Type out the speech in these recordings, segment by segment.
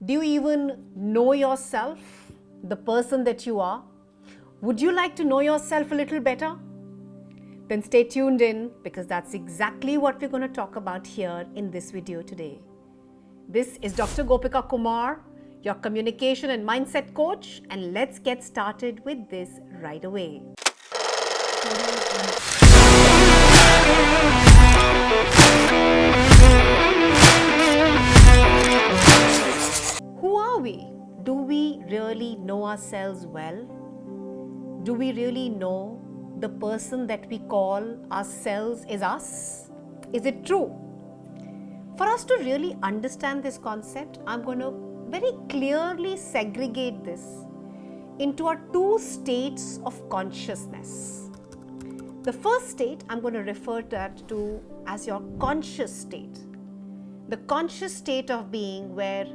Do you even know yourself, the person that you are? Would you like to know yourself a little better? Then stay tuned in, because that's exactly what we're going to talk about here in this video today. This is Dr. GopikaKumar, your communication and mindset coach, and let's get started with this right away. Who are we? Do we really know ourselves well? Do we really know the person that we call ourselves is us? Is it true? For us to really understand this concept, I'm going to very clearly segregate this into our two states of consciousness. The first state I'm going to refer that to as your conscious state. The conscious state of being where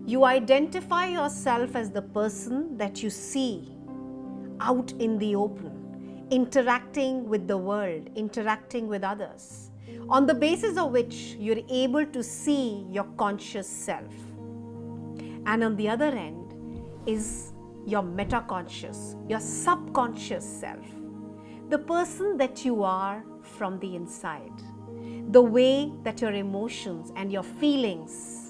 you identify yourself as the person that you see out in the open, interacting with the world, interacting with others, on the basis of which you're able to see your conscious self. And on the other end is your metaconscious, your subconscious self, the person that you are from the inside, the way that your emotions and your feelings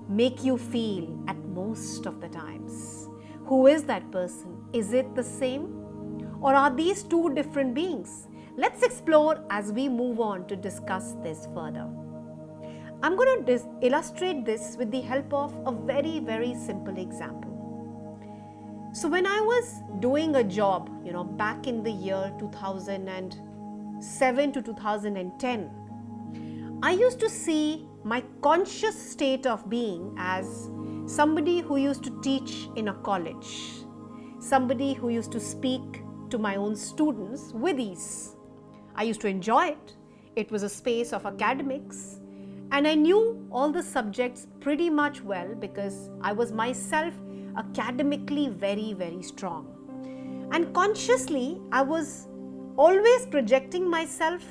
make you feel at most of the times. Who is that person? Is it the same? Or are these two different beings? Let's explore as we move on to discuss this further. I'm going to illustrate this with the help of a very, very simple example. So when I was doing a job, back in the year 2007 to 2010, I used to see my conscious state of being as somebody who used to teach in a college, somebody who used to speak to my own students with ease. I used to enjoy it. It was a space of academics, and I knew all the subjects pretty much well because I was myself academically very, very strong. And consciously, I was always projecting myself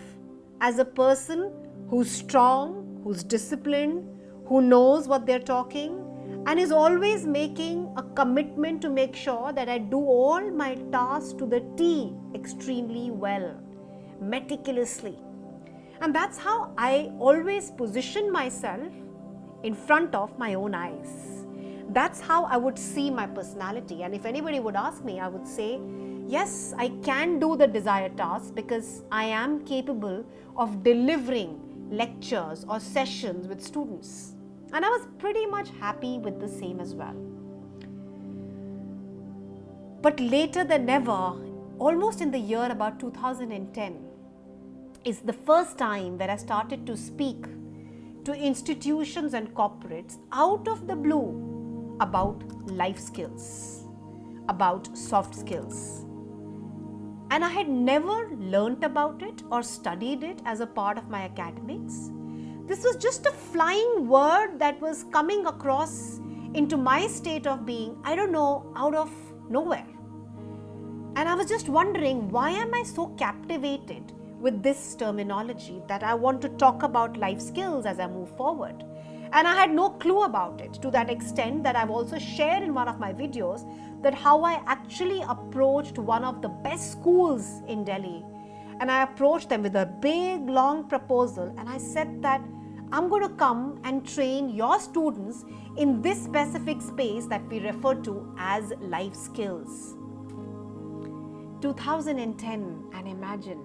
as a person who's strong, who's disciplined, who knows what they're talking, and is always making a commitment to make sure that I do all my tasks to the T extremely well, meticulously. And that's how I always position myself in front of my own eyes. That's how I would see my personality. And if anybody would ask me, I would say, yes, I can do the desired task because I am capable of delivering lectures or sessions with students. And I was pretty much happy with the same as well. But later than ever, almost in the year about 2010, is the first time where I started to speak to institutions and corporates out of the blue about life skills, about soft skills. And I had never learnt about it or studied it as a part of my academics. This was just a flying word that was coming across into my state of being, I don't know, out of nowhere. And I was just wondering, why am I so captivated with this terminology that I want to talk about life skills as I move forward? And I had no clue about it, to that extent that I've also shared in one of my videos that how I actually approached one of the best schools in Delhi. And I approached them with a big, long proposal. And I said that I'm going to come and train your students in this specific space that we refer to as life skills. 2010, and imagine,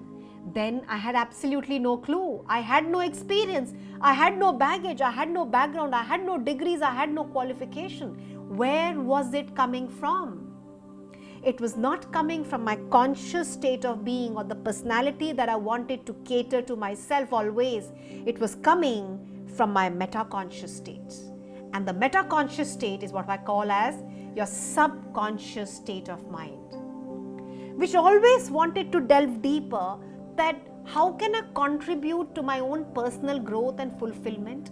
then I had absolutely no clue. I had no experience. I had no baggage. I had no background. I had no degrees. I had no qualification. Where was it coming from? It was not coming from my conscious state of being or the personality that I wanted to cater to myself always. It was coming from my metaconscious state. And the metaconscious state is what I call as your subconscious state of mind, which always wanted to delve deeper that how can I contribute to my own personal growth and fulfillment?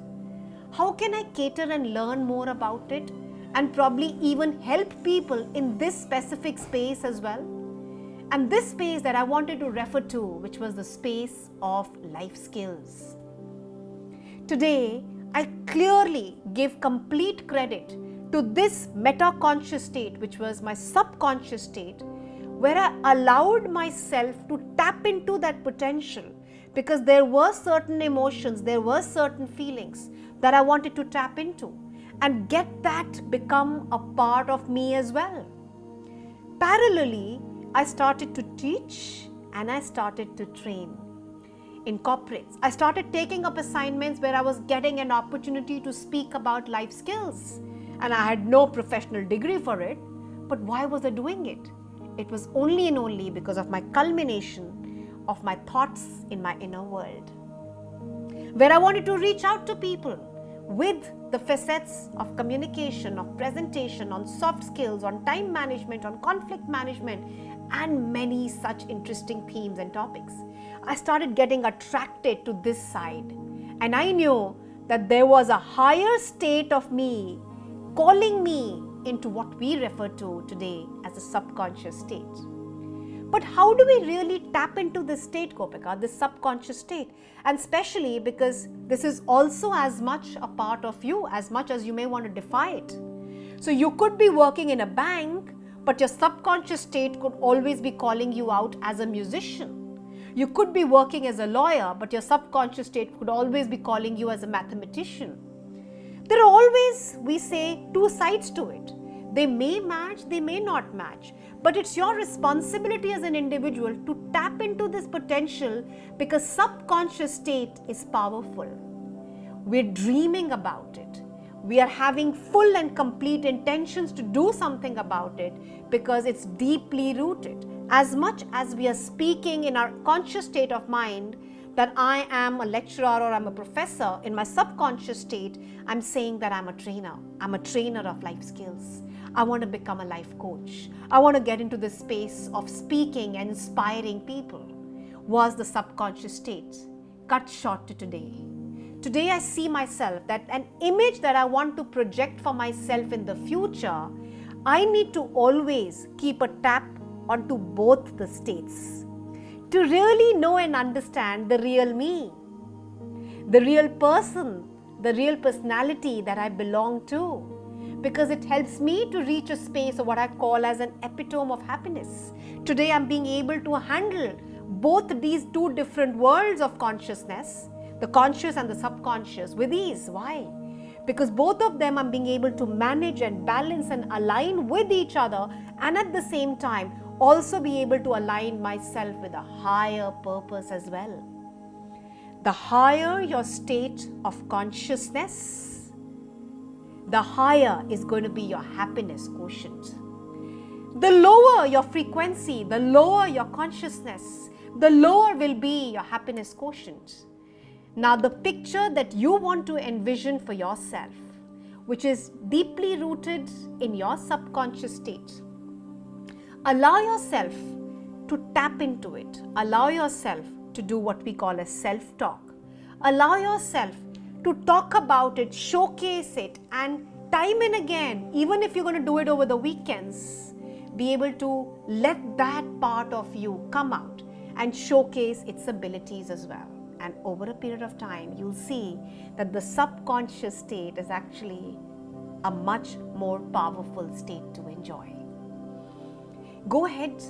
How can I cater and learn more about it and probably even help people in this specific space as well? And this space that I wanted to refer to, which was the space of life skills. Today, I clearly give complete credit to this meta-conscious state, which was my subconscious state, where I allowed myself to tap into that potential, because there were certain emotions, there were certain feelings that I wanted to tap into and get that become a part of me as well. Parallelly, I started to teach and I started to train in corporates. I started taking up assignments where I was getting an opportunity to speak about life skills, and I had no professional degree for it. But why was I doing it? It was only and only because of my culmination of my thoughts in my inner world, where I wanted to reach out to people with the facets of communication, of presentation, on soft skills, on time management, on conflict management, and many such interesting themes and topics. I started getting attracted to this side, and I knew that there was a higher state of me calling me into what we refer to today as a subconscious state. But how do we really tap into this state, Gopika, this subconscious state? And especially because this is also as much a part of you as much as you may want to defy it. So you could be working in a bank, but your subconscious state could always be calling you out as a musician. You could be working as a lawyer, but your subconscious state could always be calling you as a mathematician. There are always, we say, two sides to it. They may match, they may not match, but it's your responsibility as an individual to tap into this potential, because subconscious state is powerful. We're dreaming about it. We are having full and complete intentions to do something about it because it's deeply rooted. As much as we are speaking in our conscious state of mind that I am a lecturer or I'm a professor, in my subconscious state, I'm saying that I'm a trainer. I'm a trainer of life skills. I want to become a life coach. I want to get into the space of speaking and inspiring people. Was the subconscious state. Cut short to today. Today I see myself that an image that I want to project for myself in the future, I need to always keep a tap onto both the states to really know and understand the real me, the real person, the real personality that I belong to, because it helps me to reach a space of what I call as an epitome of happiness. Today I'm being able to handle both these two different worlds of consciousness, the conscious and the subconscious, with ease. Why? Because both of them I'm being able to manage and balance and align with each other, and at the same time also be able to align myself with a higher purpose as well. The higher your state of consciousness, the higher is going to be your happiness quotient. The lower your frequency, the lower your consciousness, the lower will be your happiness quotient. Now, the picture that you want to envision for yourself, which is deeply rooted in your subconscious state, allow yourself to tap into it. Allow yourself to do what we call a self-talk. Allow yourself to talk about it, showcase it, and time and again, even if you're going to do it over the weekends, be able to let that part of you come out and showcase its abilities as well. And over a period of time, you'll see that the subconscious state is actually a much more powerful state to enjoy. Go ahead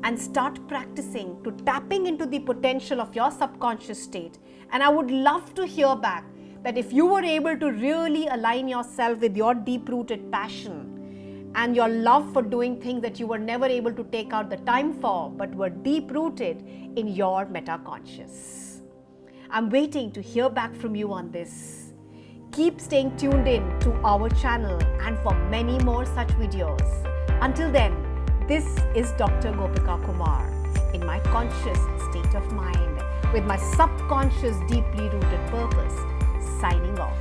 and start practicing to tapping into the potential of your subconscious state. And I would love to hear back that if you were able to really align yourself with your deep-rooted passion and your love for doing things that you were never able to take out the time for, but were deep-rooted in your metaconscious. I'm waiting to hear back from you on this. Keep staying tuned in to our channel and for many more such videos. Until then, this is Dr. GopikaKumar in my conscious state of mind with my subconscious deeply rooted purpose, signing off.